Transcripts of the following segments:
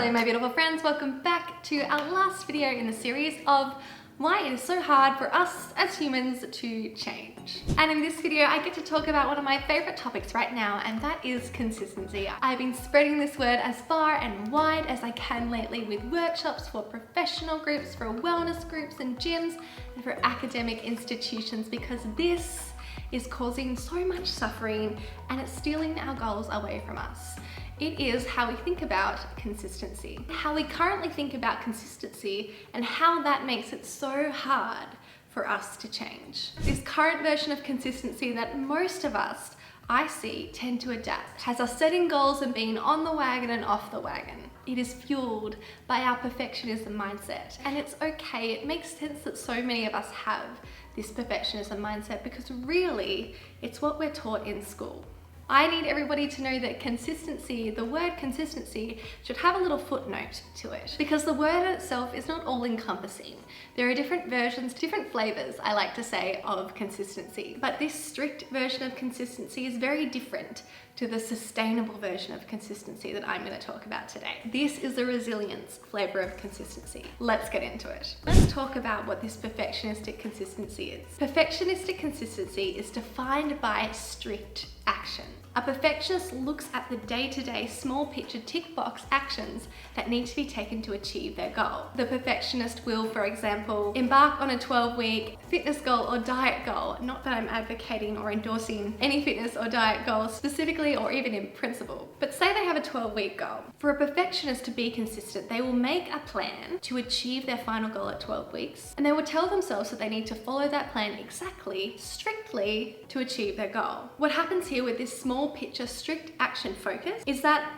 Hello my beautiful friends, welcome back to our last video in the series of why it is so hard for us as humans to change. And in this video I get to talk about one of my favorite topics right now, and that is consistency. I've been spreading this word as far and wide as I can lately with workshops for professional groups, for wellness groups and gyms, and for academic institutions, because this is causing so much suffering and it's stealing our goals away from us. It is how we think about consistency, how we currently think about consistency, and how that makes it so hard for us to change. This current version of consistency that most of us, I see, tend to adapt has us setting goals and being on the wagon and off the wagon. It is fueled by our perfectionism mindset, and it's okay. It makes sense that so many of us have this perfectionism mindset because really it's what we're taught in school. I need everybody to know that consistency, the word consistency, should have a little footnote to it, because the word itself is not all encompassing. There are different versions, different flavors, I like to say, of consistency. But this strict version of consistency is very different to the sustainable version of consistency that I'm going to talk about today. This is the resilience flavor of consistency. Let's get into it. Let's talk about what this perfectionistic consistency is. Perfectionistic consistency is defined by strict action. A perfectionist looks at the day-to-day small picture tick box actions that need to be taken to achieve their goal. The perfectionist will, for example, embark on a 12-week fitness goal or diet goal. Not that I'm advocating or endorsing any fitness or diet goal specifically or even in principle, but say they have a 12-week goal. For a perfectionist to be consistent, they will make a plan to achieve their final goal at 12 weeks, and they will tell themselves that they need to follow that plan exactly, strictly, to achieve their goal. What happens here with this small picture strict action focus is that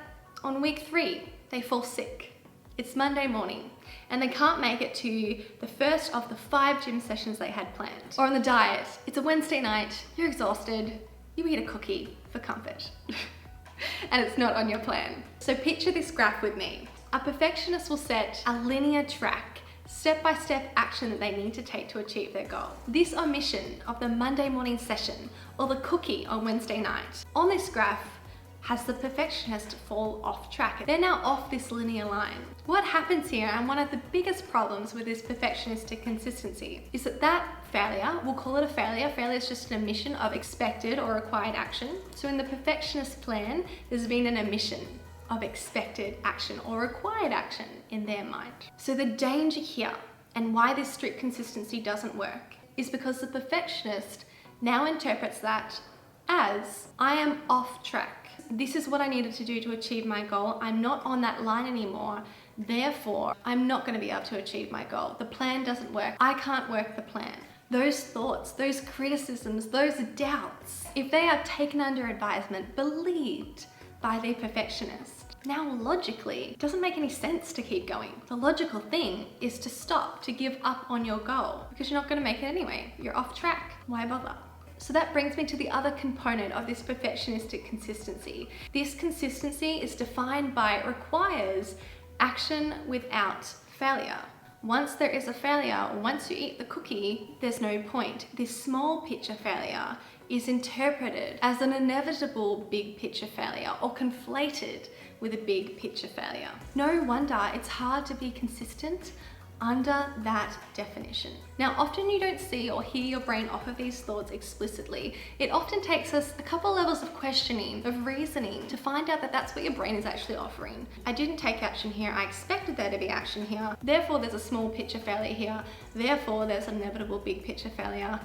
on week 3 they fall sick. It's Monday morning and they can't make it to the first of the 5 gym sessions they had planned. Or on the diet, it's a Wednesday night, you're exhausted, you eat a cookie for comfort and it's not on your plan. So picture this graph with me. A perfectionist will set a linear track, step-by-step action that they need to take to achieve their goal. This omission of the Monday morning session or the cookie on Wednesday night on this graph has the perfectionist fall off track. They're now off this linear line. What happens here, and one of the biggest problems with this perfectionistic consistency, is that failure, we'll call it a failure. Failure is just an omission of expected or required action. So in the perfectionist plan, there's been an omission of expected action or required action in their mind. So the danger here, and why this strict consistency doesn't work, is because the perfectionist now interprets that as, I am off track. This is what I needed to do to achieve my goal. I'm not on that line anymore. Therefore, I'm not going to be able to achieve my goal. The plan doesn't work. I can't work the plan. Those thoughts, those criticisms, those doubts, if they are taken under advisement, believed by the perfectionist, now logically, it doesn't make any sense to keep going. The logical thing is to stop, to give up on your goal, because you're not going to make it anyway. You're off track. Why bother? So that brings me to the other component of this perfectionistic consistency. This consistency is defined by it requires action without failure. Once there is a failure, once you eat the cookie, there's no point. This small picture failure is interpreted as an inevitable big picture failure or conflated with a big picture failure. No wonder it's hard to be consistent under that definition. Now, often you don't see or hear your brain offer these thoughts explicitly. It often takes us a couple levels of questioning, of reasoning, to find out that that's what your brain is actually offering. I didn't take action here, I expected there to be action here, therefore there's a small picture failure here, therefore there's an inevitable big picture failure,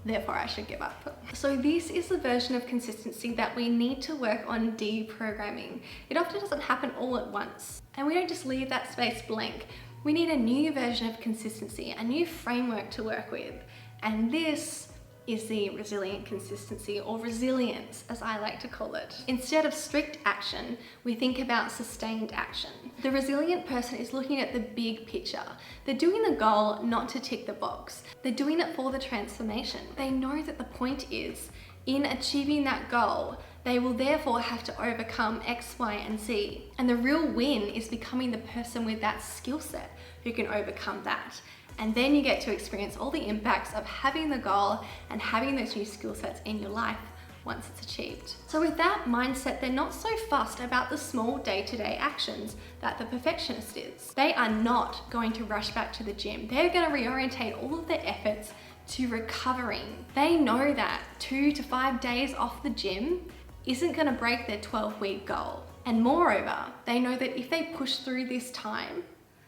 therefore I should give up. So this is the version of consistency that we need to work on deprogramming. It often doesn't happen all at once, and we don't just leave that space blank. We need a new version of consistency, a new framework to work with. And this is the resilient consistency, or resilience as I like to call it. Instead of strict action, we think about sustained action. The resilient person is looking at the big picture. They're doing the goal not to tick the box. They're doing it for the transformation. They know that the point is, in achieving that goal, they will therefore have to overcome X, Y, and Z. And the real win is becoming the person with that skill set who can overcome that. And then you get to experience all the impacts of having the goal and having those new skill sets in your life once it's achieved. So with that mindset, they're not so fussed about the small day-to-day actions that the perfectionist is. They are not going to rush back to the gym. They're going to reorientate all of their efforts to recovering. They know that 2 to 5 days off the gym isn't going to break their 12-week goal. And moreover, they know that if they push through this time,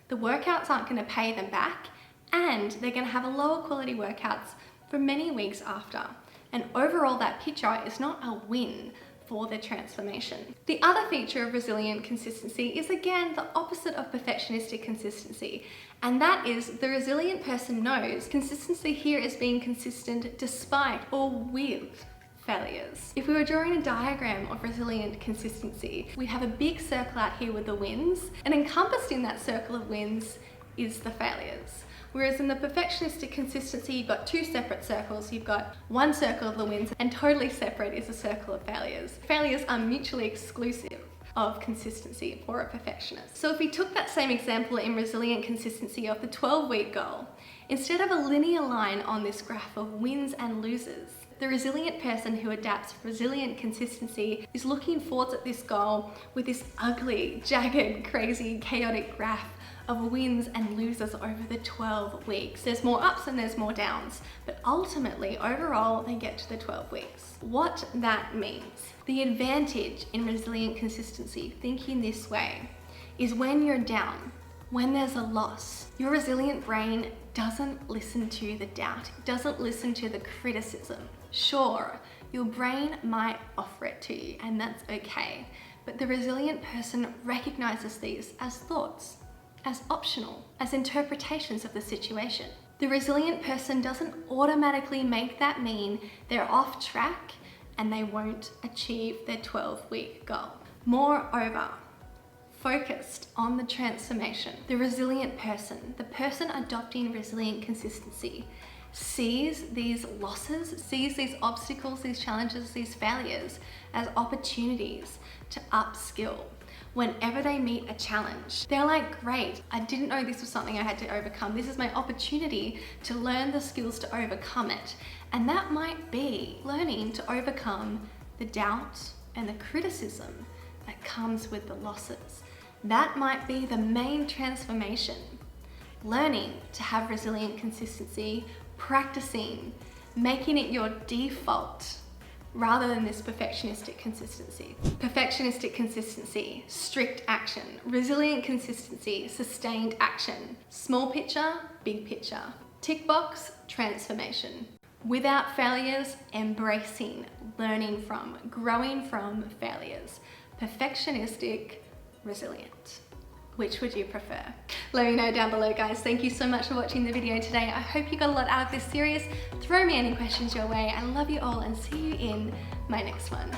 the workouts aren't going to pay them back, and they're going to have a lower quality workouts for many weeks after. And overall, that picture is not a win for their transformation. The other feature of resilient consistency is, again, the opposite of perfectionistic consistency. And that is, the resilient person knows consistency here is being consistent despite or with failures. If we were drawing a diagram of resilient consistency, we have a big circle out here with the wins, and encompassed in that circle of wins is the failures. Whereas in the perfectionistic consistency, you've got 2 separate circles. You've got one circle of the wins, and totally separate is a circle of failures. Failures are mutually exclusive of consistency for a perfectionist. So if we took that same example in resilient consistency of the 12-week goal, instead of a linear line on this graph of wins and losers, the resilient person who adapts resilient consistency is looking forwards at this goal with this ugly, jagged, crazy, chaotic graph of wins and losers over the 12 weeks. There's more ups and there's more downs, but ultimately, overall, they get to the 12 weeks. What that means, the advantage in resilient consistency, thinking this way, is when you're down, when there's a loss, your resilient brain doesn't listen to the doubt, it doesn't listen to the criticism. Sure, your brain might offer it to you, and that's okay, but the resilient person recognizes these as thoughts, as optional, as interpretations of the situation. The resilient person doesn't automatically make that mean they're off track and they won't achieve their 12-week goal. Moreover, focused on the transformation, the resilient person, the person adopting resilient consistency, sees these losses, sees these obstacles, these challenges, these failures as opportunities to upskill. Whenever they meet a challenge, they're like, great, I didn't know this was something I had to overcome. This is my opportunity to learn the skills to overcome it. And that might be learning to overcome the doubt and the criticism that comes with the losses. That might be the main transformation. Learning to have resilient consistency, practicing, making it your default, rather than this perfectionistic consistency. Perfectionistic consistency, strict action. Resilient consistency, sustained action. Small picture, big picture. Tick box, transformation. Without failures, embracing, learning from, growing from failures. Perfectionistic, resilient. Which would you prefer? Let me know down below, guys. Thank you so much for watching the video today. I hope you got a lot out of this series. Throw me any questions your way. I love you all and see you in my next one.